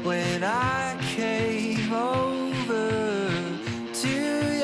when I came over to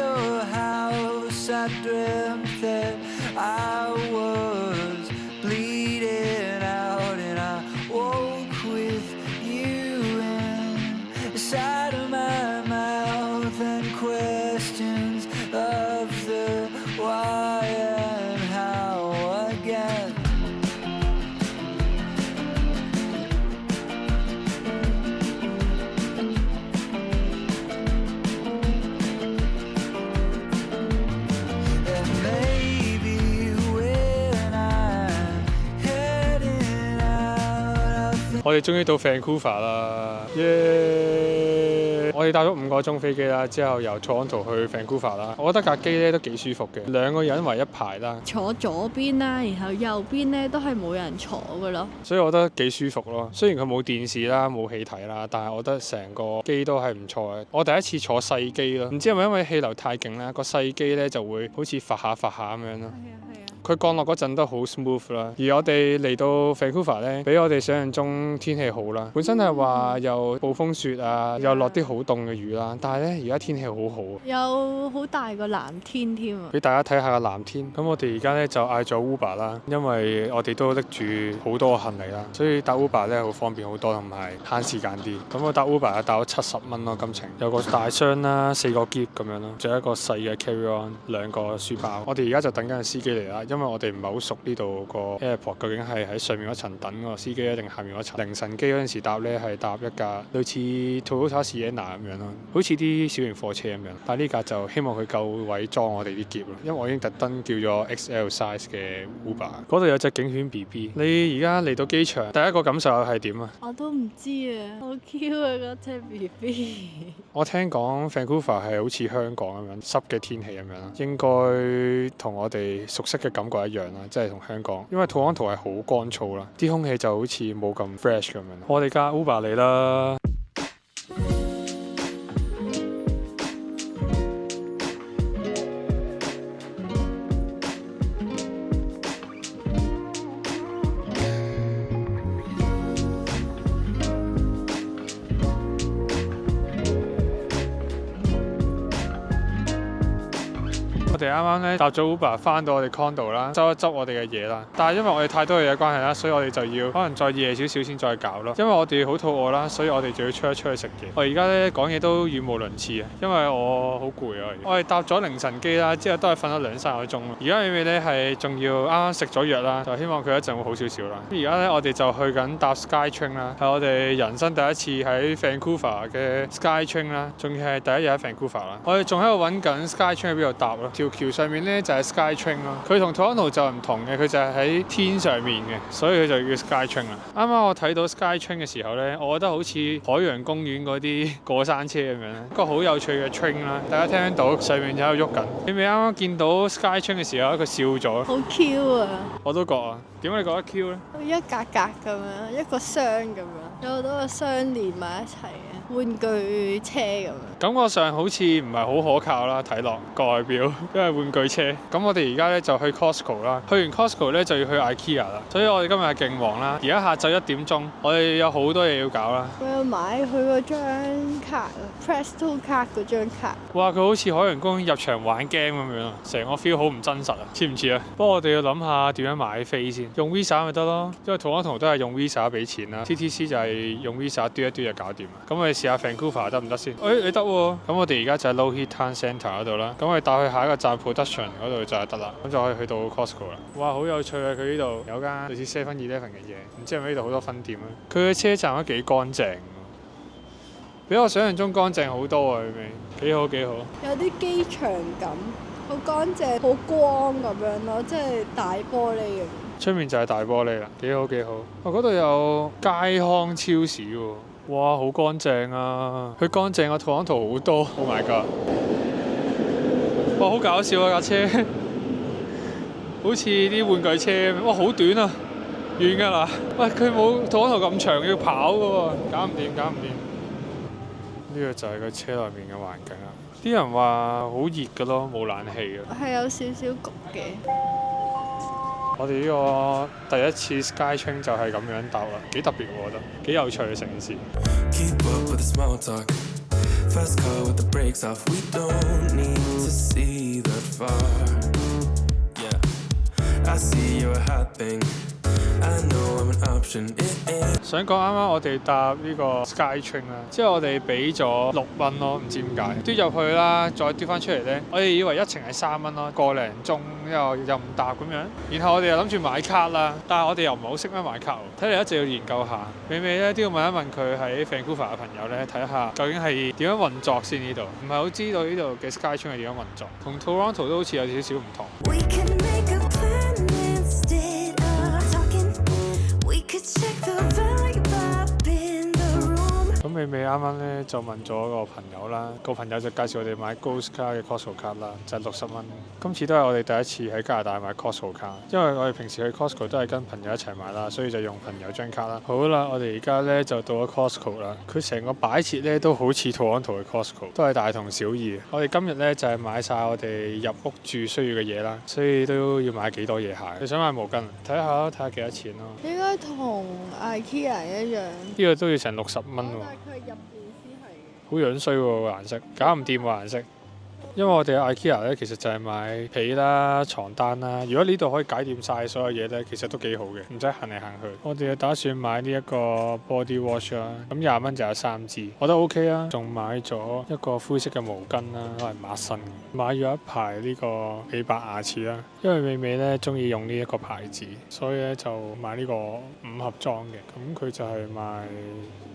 your house. I dreamt that I was bleeding out, and I woke with you inside of my mouth, and questions of the why and how again. And maybe when I'm heading out, I'll think 我哋終於到 Vancouver 啦，耶！我哋搭咗5個鐘飛機啦，之後由 Toronto 去 Vancouver 啦。我覺得架機咧都幾舒服嘅，2個人圍一排啦，坐左邊啦，然後右邊咧都係冇人坐嘅咯。所以我覺得幾舒服咯。雖然佢冇電視啦、冇戲睇啦，但係我覺得成個機都係唔錯嘅。我第一次坐細機咯，唔知係咪因為氣流太勁啦，個細機咧就會好似發下咁樣咯。佢降落嗰陣都好 smooth 啦，而我哋嚟到 Vancouver 咧，比我哋想象中天氣好啦。本身係話又暴風雪啊，又落啲好凍嘅雨啦，但係咧而家天氣好好啊，有好大個藍天添啊！俾大家睇下個藍天。咁我哋而家咧就嗌咗 Uber 啦，因為我哋都拎住好多行李啦，所以搭 Uber 咧好方便好多，同埋慳時間啲。咁我搭 Uber 啊，搭咗70蚊咯，今程有個大箱啦，4個篋咁樣咯，仲有一個細嘅 carry on， 2個書包。我哋而家就等緊個司機嚟啦。因為我哋唔係好熟呢度個 airport， 究竟係喺上面嗰層等個司機啊，定下面嗰層？凌晨機嗰陣時搭咧係搭一架類似 Toyota Sienna 咁樣咯，好似啲小型貨車咁樣。但係呢架就希望佢夠位裝我哋啲篋咯，因為我已經特登叫咗 XL size 嘅 Uber。嗰度有隻警犬 BB。你而家嚟到機場，第一個感受係點啊？我都唔知啊，好 Q 啊嗰隻 BB。我聽講 Vancouver 係好似香港咁樣濕嘅天氣咁樣啦，應該同我哋熟悉嘅感覺一樣啦，即係同香港。因為 Toronto 係好乾燥啦，啲空氣就好似冇咁 fresh 咁樣。我哋架 Uber 嚟啦。我哋啱啱咧搭咗 Uber 翻到我哋 condo 啦，執一執我哋嘅嘢啦。但係因為我哋太多嘢嘅關係啦，所以我哋就要可能再夜少少先再搞咯。因為我哋好肚餓啦，所以我哋就要出去食嘢。我而家咧講嘢都語無倫次啊，因為我好攰啊。我哋搭咗凌晨機啦，之後都係瞓咗2-3個鐘咯。而家美美咧係仲要啱啱食咗藥啦，就希望佢一陣會好少少啦。而家咧我哋就去緊搭 SkyTrain 啦，係我哋人生第一次喺 Vancouver 嘅 SkyTrain 啦，仲要係第一日喺 Vancouver 啦。我哋仲喺度揾緊 SkyTrain 喺邊度搭咯。條橋上面咧就係 SkyTrain 咯，佢同 Toronto 就唔同嘅，佢就係喺天上面嘅，所以佢就叫 SkyTrain 啦。啱啱我睇到 SkyTrain 嘅時候咧，我覺得好似海洋公園嗰啲過山車咁樣，一個好有趣嘅 train 啦。大家聽到上面就喺度喐緊。你咪啱啱見到 SkyTrain 嘅時候，佢笑咗。好 Q 啊！我都覺啊。點解你覺得 Q 咧？一格格咁樣，一個箱咁樣，有好多個箱連埋一齊嘅玩具車咁樣。感覺上好似唔係好可靠啦，睇落個外表，因為玩具車。咁我哋而家咧就去 Costco 啦，去完 Costco 咧就要去 IKEA 啦。所以我哋今日係勁忙啦。而家下晝1點鐘，我哋有好多嘢要搞啦。我要買佢嗰張卡 Presto 卡嗰張卡。哇！佢好似海洋公園入場玩 game 咁樣啊，成個 feel 好唔真實啊，似唔似啊？不過我哋要諗下點樣買飛先，用 Visa 咪得咯，因為Toronto都係用 Visa 俾錢啦 ，TTC 就係用 Visa 嘟一嘟就搞掂啦。咁我哋試下 Vancouver 得唔得先？你得喎。咁我哋而家就喺 Lougheed Town Centre 嗰度啦，咁我哋搭去下一個站 Production 嗰度就係得啦，咁就可以去到 Costco 啦。哇！好有趣啊！佢呢度有間類似 7-Eleven 嘅嘢，唔知係咪呢度好多分店啊？佢嘅車站都幾乾淨。比我想象中乾淨好多啊！佢幾好幾好，有啲機場感，好乾淨，好光咁樣咯，即係大玻璃咁。出面就係大玻璃啦，幾好幾好。嗰度有佳康超市喎，哇，好乾淨啊！佢乾淨過Toronto好多。Oh my god！ 哇，好搞笑啊架車，好似啲玩具車咁。哇，好短啊，遠㗎啦。喂，佢冇Toronto咁長，要跑㗎喎，搞唔掂，搞唔掂。呢個就係個車內面嘅環境啦。啲人話好熱㗎咯，冇冷氣嘅。係有少少焗嘅。我哋呢個第一次 SkyTrain 就係咁樣搭啦，幾特別喎，我覺得幾有趣嘅城市。the small talk. Fast car with the brakes off. We don't need to see that far. Yeah, I see you're a hot thing. I know I'm an option. It ain't. 想講啱啱我哋搭呢個 SkyTrain 啦，之後我哋俾咗6蚊咯，唔知點解嘟入去啦，再嘟翻出嚟咧，我哋以為一程係3蚊咯，個零鐘又唔搭咁樣，然後我哋又諗住買卡啦，但係我哋又唔係好識咩買卡喎，睇嚟一直要研究下，美美咧都要問一問佢喺 Vancouver 嘅朋友咧，睇下究竟係點樣運作先呢度，唔係好知道呢度嘅 SkyTrain 係點樣運作，同 Toronto 都好似有少少唔同。We can make a plan instead of talking. We could check the vibe up in the room. 咁美美啱啱咧就問咗個朋友啦，個朋友就介紹我哋買 Ghost 卡嘅 Costco 卡啦，就係60蚊。今次都係我哋第一次喺加拿大買 Costco 卡，因為我哋平時去 Costco 都係跟朋友一齊買啦，所以就用朋友張卡啦。好啦，我哋而家咧就到咗 Costco 啦，佢成個擺設咧都好似 Toronto 嘅 Costco， 都係大同小異。我哋今日咧就係買晒我哋入屋住需要嘅嘢啦，所以都要買幾多嘢下。你想買毛巾？睇下幾多錢咯。應該同 IKEA 一樣。呢個都要成60蚊喎。佢入邊先係。好樣衰喎個顏色，搞唔掂個顏色。因為我哋嘅 IKEA 咧，其實就係買被啦、床單啦。如果呢度可以解掂晒所有嘢咧，其實都幾好嘅，唔使行嚟行去。我哋就打算買呢一個 body wash 啦，咁20蚊就有3支，我覺得 OK 啊。仲買咗一個灰色嘅毛巾啦，攞嚟抹身。買咗一排呢個美白牙齒啦，因為美美咧中意用呢一個牌子，所以咧就買呢個5盒裝嘅。咁佢就係賣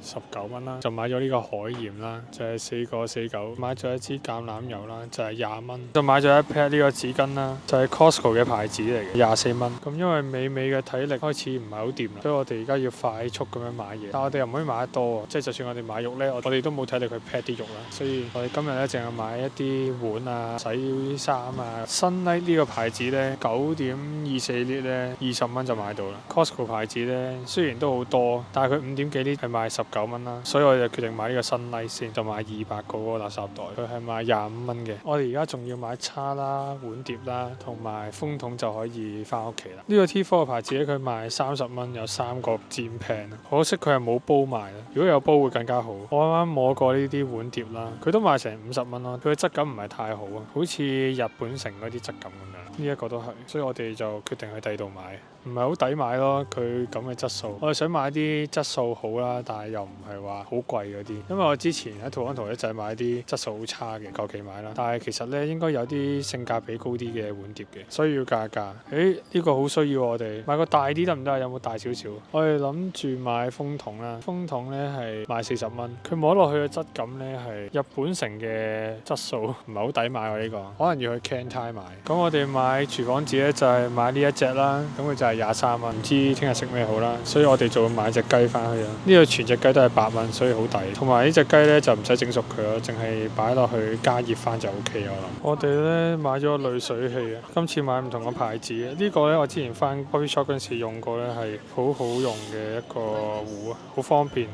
19蚊啦，就買咗呢個海鹽啦，就係4個49，買咗一支橄欖油啦，就係20蚊，就買咗一 pack 呢個紙巾啦，就係 Costco 嘅牌子嚟嘅，24蚊。咁因為美美嘅體力開始唔係好掂啦，所以我哋而家要快速咁樣買嘢，但我哋又唔可以買得多啊，即係就算我哋買肉咧，我哋都冇體力去 pack 啲肉啦，所以我哋今日咧淨係買一啲碗啊、洗衫啊。Sunlight 呢個牌子咧9.24 lit 咧20蚊就買到啦。Costco 牌子咧雖然都好多，但係佢5點幾 lit 係賣19蚊啦，所以我哋就決定買呢個Sunlight先，就買200個嗰個垃圾袋，佢係賣25蚊嘅。我哋而家仲要買叉啦、碗碟啦，同埋風筒就可以翻屋企啦。呢個 T4 嘅牌子咧，佢賣30蚊，有3個煎 pan，可惜佢係冇煲賣啦。如果有煲會更加好。我啱啱摸過呢啲碗碟啦，佢都賣成50蚊咯，佢嘅質感唔係太好啊，好似日本城嗰啲質感咁樣。呢一個都係，所以我哋就決定去第二度買，唔係好抵買咯。佢咁嘅質素，我哋想買啲質素好啦，但係又唔係話好貴嗰啲。因為我之前喺Toronto咧就係買啲質素好差嘅，求其買啦。但係其實咧應該有啲性價比高啲嘅碗碟嘅，所以要價價。呢個好需要我哋買個大啲得唔得啊？有冇大少少？我哋諗住買風筒啦，風筒咧係賣40蚊，佢摸落去嘅質感咧係日本城嘅質素，唔係好抵買喎呢個，可能要去 Cantai 買。咁我哋買廚房紙咧就係買呢一隻啦，咁佢就係23蚊，唔知聽日食咩好啦，所以我哋就會買隻雞翻去啦。呢個全隻雞都係8蚊，所以好抵。同埋呢隻雞咧就唔使整熟佢咯，淨係擺落去加熱翻就 OK 我諗。我哋咧買咗濾水器啊，今次買唔同嘅牌子嘅。呢個咧我之前翻 Bobby Shop 嗰陣時用過咧，係好好用嘅一個壺啊，好方便。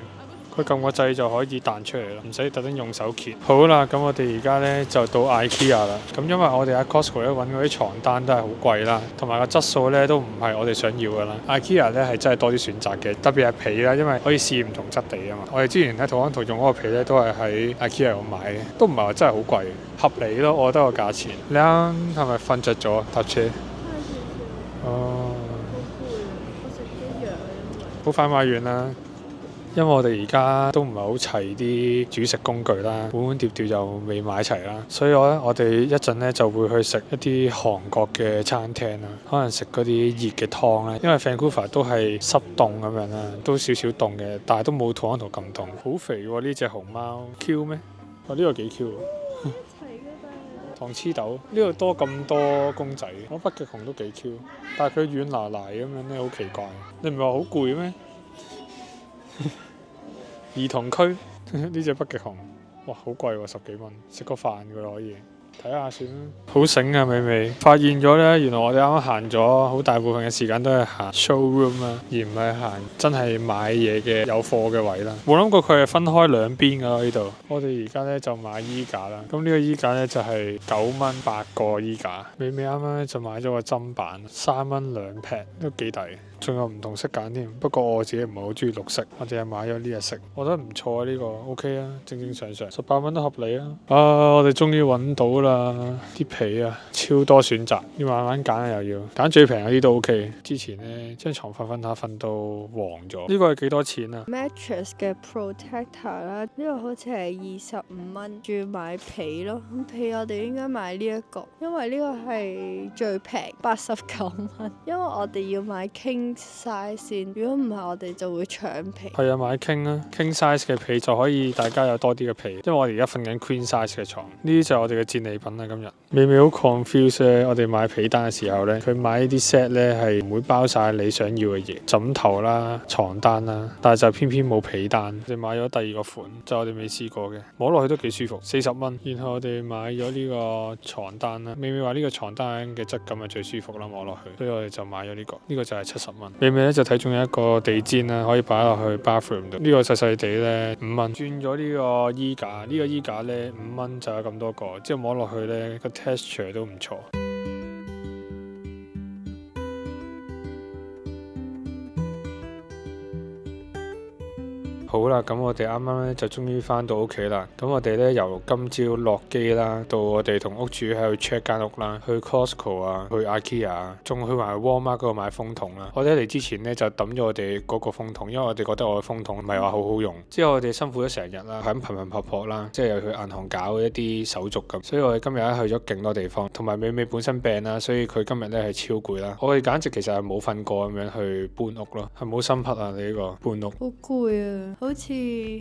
佢撳個掣就可以彈出嚟啦，唔使特登用手揭。好啦，咁我哋而家咧就到 IKEA 啦。咁因為我哋喺 Costco 咧揾嗰啲床單都係好貴啦，同埋個質素咧都唔係我哋想要噶啦。IKEA 咧係真係多啲選擇嘅，特別係被啦，因為可以試唔同質地啊嘛。我哋之前喺Toronto用嗰個被咧都係喺 IKEA 度買嘅，都唔係話真係好貴，合理咯，我覺得個價錢。你啱係咪瞓着咗搭車？哦，我食啲藥好快買完啦。因為我哋而家都唔係好齊啲煮食工具啦，碗碗碟碟就未買齊啦，所以我哋一陣咧就會去食一啲韓國嘅餐廳啦，可能食嗰啲熱嘅湯咧，因為 Vancouver 都係濕凍咁樣啦，都少少凍嘅，但係都冇Toronto咁凍。好肥喎呢隻熊貓 ，Q 咩？呢個幾 Q 喎。糖黐豆呢度多咁多公仔，我北極熊都幾 Q， 但係佢軟腍腍咁樣咧，好奇怪。你唔係話好攰咩？兒童區呢隻北極熊，哇好貴喎，10幾蚊，食個飯㗎可以，睇下算啦。好醒啊美美，發現咗咧，原來我哋啱啱行咗好大部分嘅時間都係行 showroom 啊，而唔係行真係買嘢嘅有貨嘅位啦。冇諗過佢係分開兩邊㗎呢度。我哋而家咧就買衣架啦，咁呢個衣架咧就係9蚊8個衣架。美美啱啱咧就買咗個砧板，3蚊2 pack 都幾抵。仲有唔同色揀添。不過我自己唔係好中意綠色，我哋係買咗呢隻色，我覺得唔錯啊，呢個 OK 啊，正正常常，18蚊都合理啊。我哋終於揾到啦，啲被啊超多選擇，要慢慢揀啊，又要揀最平嗰啲都 OK。之前呢張床瞓下瞓到黃咗，呢個係幾多錢啊？ Mattress 嘅 protector 啦，呢個好似係25蚊，仲要買被咯。咁被我哋應該買呢一個，因為呢個係最平89蚊。因為我哋要買 king size 先，如果唔係我哋就會搶被。係啊，買 king 啦，king size 嘅被就可以大家有多啲嘅被，因為我哋而家瞓緊 queen size 嘅床。呢啲就係我哋嘅戰利品啦。今日美美好 confuse 咧，我哋買被單嘅時候咧，佢買呢啲 set 咧係唔會包晒你想要嘅嘢，枕頭啦、床單啦，但係就偏偏冇被單。我哋買咗第二個款，就我哋未試過嘅，摸落去都幾舒服，40蚊。然後我哋買咗呢個床單啦，美美話呢個床單嘅質感係最舒服啦，摸落去，所以我哋就買咗呢個，呢個就係70蚊。美美咧就睇中一個地氈啦，可以擺落去 bathroom 度，呢個細細地咧5蚊。轉咗呢個衣架，呢個衣架咧5蚊就有咁多個，之後摸落去咧個 texture 都唔錯。好啦，咁我哋啱啱咧就終於翻到屋企啦。咁我哋咧由今朝落機啦，到我哋同屋主喺度 check 間屋啦，去 Costco 啊，去 IKEA 啊，仲去埋 Walmart 嗰度買風筒啦。我哋嚟之前咧就抌咗我哋嗰個風筒，因為我哋覺得我嘅風筒唔係話好好用。之後我哋辛苦咗成日啦，係咁頻頻撲撲啦，即係又去銀行搞一啲手續咁。所以我哋今日咧去咗勁多地方，同埋美美本身病啦，所以佢今日咧係超攰啦。我哋簡直其實係冇瞓過咁樣去搬屋咯，係冇深刻啊！你呢個搬屋好攰啊！好似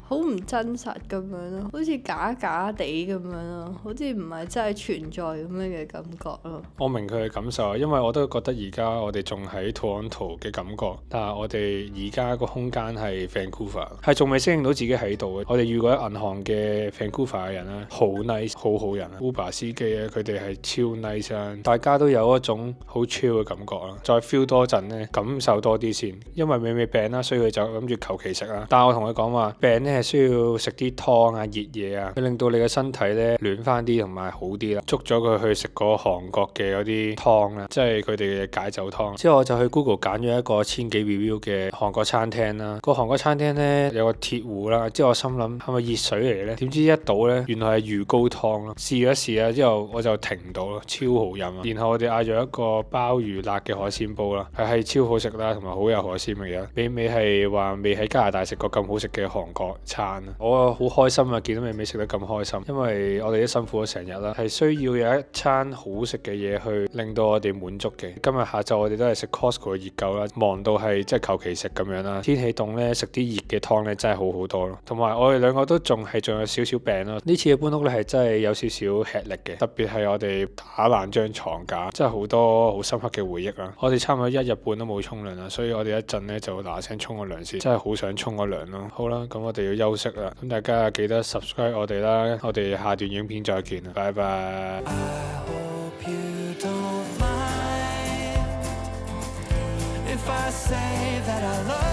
好唔真實咁樣咯，好似假假地咁樣咯，好似唔係真係存在咁樣嘅感覺咯。我明佢嘅感受，因為我都覺得而家我哋仲喺 Toronto 嘅感覺，但係我哋而家個空間係 Vancouver， 係仲未適應到自己喺度嘅。我哋遇過銀行嘅 Vancouver 嘅人咧，好 nice， 好人啊 ，Uber 司機咧，佢哋係超 nice 啊，大家都有一種好 chill 嘅感覺啦。再 feel 多陣咧，感受多啲先。因為美美病啦，所以佢就諗住求其食啦。但係我同佢講話，病咧係需要食啲湯啊、熱嘢啊，去令到你嘅身體咧暖翻啲同埋好啲啦。捉咗佢去食嗰個韓國嘅嗰啲湯啦，即係佢哋嘅解酒湯。之後我就去 Google 揀咗一個1000幾 review 嘅韓國餐廳啦。個韓國餐廳咧有個鐵壺啦，之後我心諗係咪熱水嚟咧？點知一倒咧，原來係魚糕湯咯。試咗試啊，之後我就停唔到咯，超好飲啊！然後我哋嗌咗一個鮑魚辣嘅海鮮煲啦，係超好食啦，同埋好有海鮮味嘅。美美係話未喺加拿大食過咁好食嘅韓國餐啊！我好開心啊，見到美美食得咁開心，因為我哋都辛苦咗成日啦，係需要有一餐好食嘅嘢去令到我哋滿足嘅。今日下晝我哋都係食 Costco 嘅熱狗啦，忙到係即係求其食咁樣啦。天氣凍咧，食啲熱嘅湯咧真係好好多咯。同埋我哋兩個都仲有少少病咯。呢次嘅搬屋咧係真係有少少吃力嘅，特別係我哋打爛張床架，真係好多好深刻嘅回憶啦。我哋差唔多1日半都冇沖涼啦，所以我哋一陣咧就嗱聲沖個涼先，真係好想沖個涼咯。好啦，咁我哋要休息啦，咁大家記得 subscribe 我哋啦，我哋下段影片再見啦，拜拜。 I hope you don't mind if I say that I love